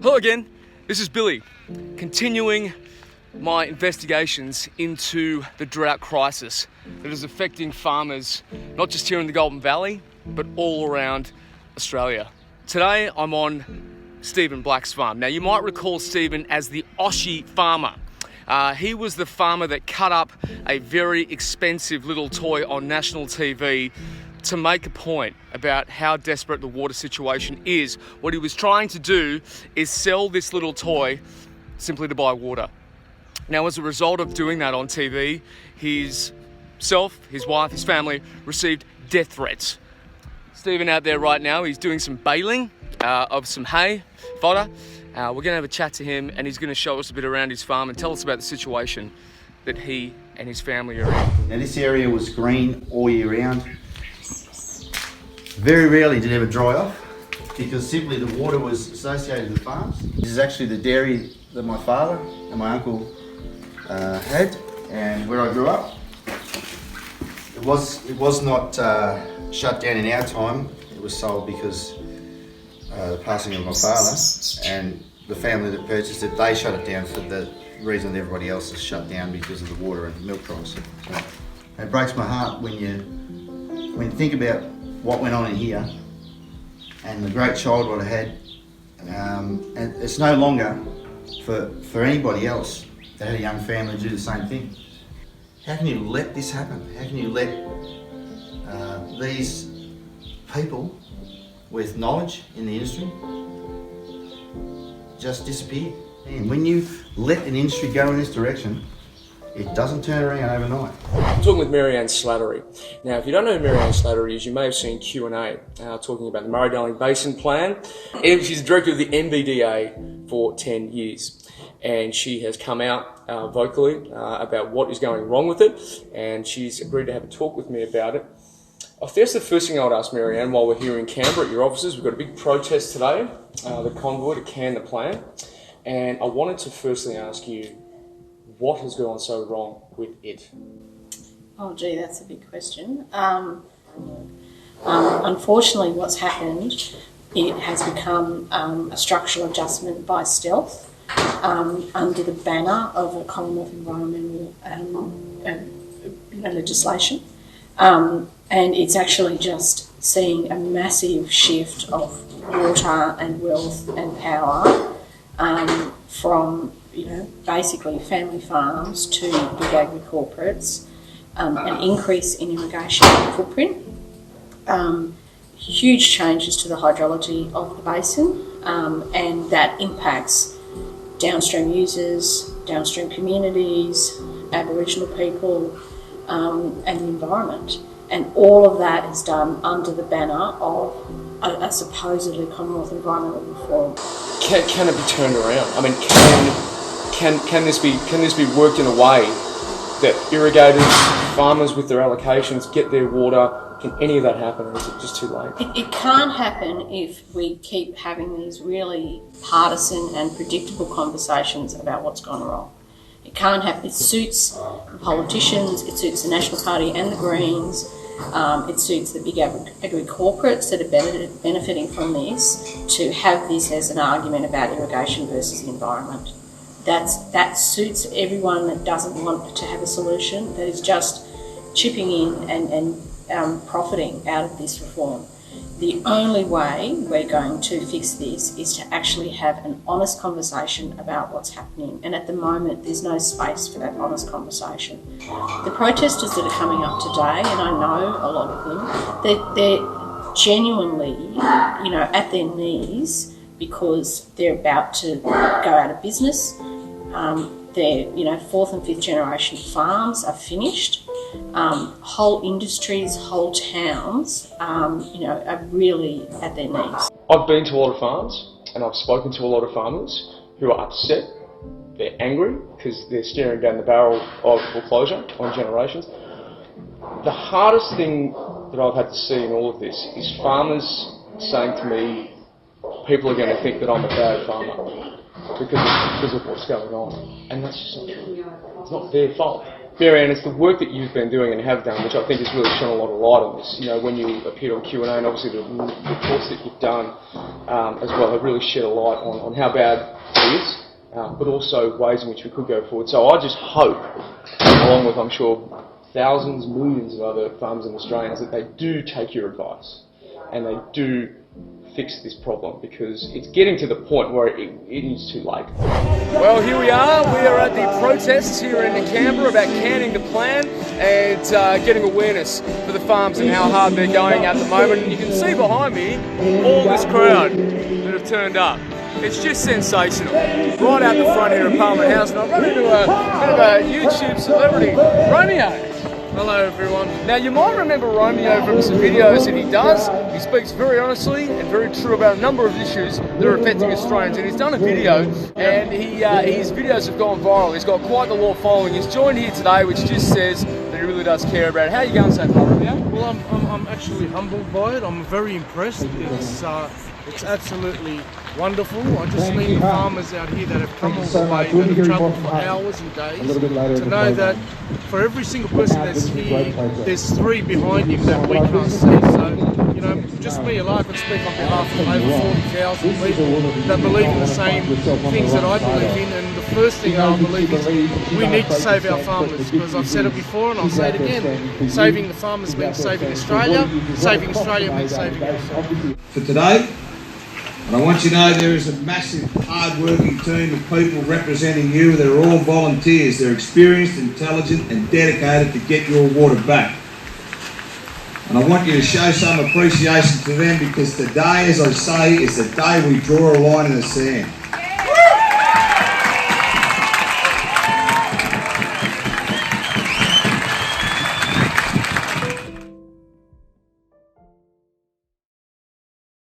Hello again, this is Billy, continuing my investigations into the drought crisis that is affecting farmers, not just here in the Goulburn Valley, but all around Australia. Today I'm on Stephen Black's farm. Now you might recall Stephen as the Oshie Farmer. He was the farmer that cut up a very expensive little toy on national TV to make a point about how desperate the water situation is. What he was trying to do is sell this little toy simply to buy water. Now, as a result of doing that on TV, his wife, his family received death threats. Stephen out there right now, he's doing some baling of some hay, fodder. We're going to have a chat to him and he's going to show us a bit around his farm and tell us about the situation that he and his family are in. Now this area was green all year round. Very rarely did it ever dry off because simply the water was associated with farms. This is actually the dairy that my father and my uncle had, and where I grew up. It was not shut down in our time. It was sold because the passing of my father and the family that purchased it, they shut it down for the reason that everybody else is shut down because of the water and the milk price. So it breaks my heart when you think about what went on in here and the great childhood I had, and it's no longer for anybody else that had a young family to do the same thing. How can you let this happen? How can you let these people with knowledge in the industry just disappear? And when you let an industry go in this direction, it doesn't turn around overnight. I'm talking with Maryanne Slattery. Now, if you don't know who Maryanne Slattery is, you may have seen Q&A talking about the Murray Darling Basin Plan. And she's the director of the MBDA for 10 years. And she has come out vocally about what is going wrong with it. And she's agreed to have a talk with me about it. I guess the first thing I would ask Maryanne, while we're here in Canberra at your offices, we've got a big protest today, the convoy to can the plan. And I wanted to firstly ask you, what has gone so wrong with it? Oh gee, that's a big question. Unfortunately, what's happened, it has become a structural adjustment by stealth under the banner of a Commonwealth environmental legislation. And it's actually just seeing a massive shift of water and wealth and power from basically family farms to big agri corporates, an increase in irrigation footprint, huge changes to the hydrology of the basin, and that impacts downstream users, downstream communities, Aboriginal people, and the environment. And all of that is done under the banner of a supposedly Commonwealth environmental reform. Can it be turned around? I mean, can this be worked in a way that irrigators, farmers with their allocations get their water? Can any of that happen, or is it just too late? It can't happen if we keep having these really partisan and predictable conversations about what's gone wrong. It can't happen. It suits the politicians, it suits the National Party and the Greens, it suits the big agri corporates that are benefiting from this to have this as an argument about irrigation versus the environment. That suits everyone that doesn't want to have a solution, that is just chipping in and profiting out of this reform. The only way we're going to fix this is to actually have an honest conversation about what's happening. And at the moment, there's no space for that honest conversation. The protesters that are coming up today, and I know a lot of them, they're genuinely, at their knees because they're about to go out of business. Their, fourth and fifth generation farms are finished. Whole industries, whole towns, are really at their knees. I've been to a lot of farms and I've spoken to a lot of farmers who are upset. They're angry because they're staring down the barrel of foreclosure on generations. The hardest thing that I've had to see in all of this is farmers saying to me, people are going to think that I'm a bad farmer because of what's going on. And that's just not true. It's not their fault. Maryanne, it's the work that you've been doing and have done, which I think has really shone a lot of light on this. You know, when you appeared on Q&A, and obviously the reports that you've done as well have really shed a light on how bad it is, but also ways in which we could go forward. So I just hope, along with, I'm sure, thousands, millions of other farmers and Australians, that they do take your advice and they do fix this problem, because it's getting to the point where it is too late. Well, here we are. We are at the protests here in Canberra about canning the plan and getting awareness for the farms and how hard they're going at the moment. And you can see behind me all this crowd that have turned up. It's just sensational. Right out the front here at Parliament House, and I've run into a bit of a YouTube celebrity, Romeo. Hello everyone. Now you might remember Romeo from some videos that he does. He speaks very honestly and very true about a number of issues that are affecting Australians, and he's done a video and his videos have gone viral. He's got quite the loyal following. He's joined here today, which just says that he really does care about it. How are you going so far, Romeo? Well, I'm actually humbled by it. I'm very impressed. It's absolutely wonderful. I just meet the farmers out here that have come all the way, that have travelled for hours and days, to know that for every single person that's here, there's three behind him that we can't see. So, you know, just me alone can speak on behalf of over 40,000 people that believe in the same things that I believe in. And the first thing I believe is we need to save our farmers, because I've said it before and I'll say it again. Saving the farmers means saving Australia. Saving Australia means saving ourselves. For today, and I want you to know there is a massive, hard-working team of people representing you. They're all volunteers. They're experienced, intelligent and dedicated to get your water back. And I want you to show some appreciation to them, because today, as I say, is the day we draw a line in the sand.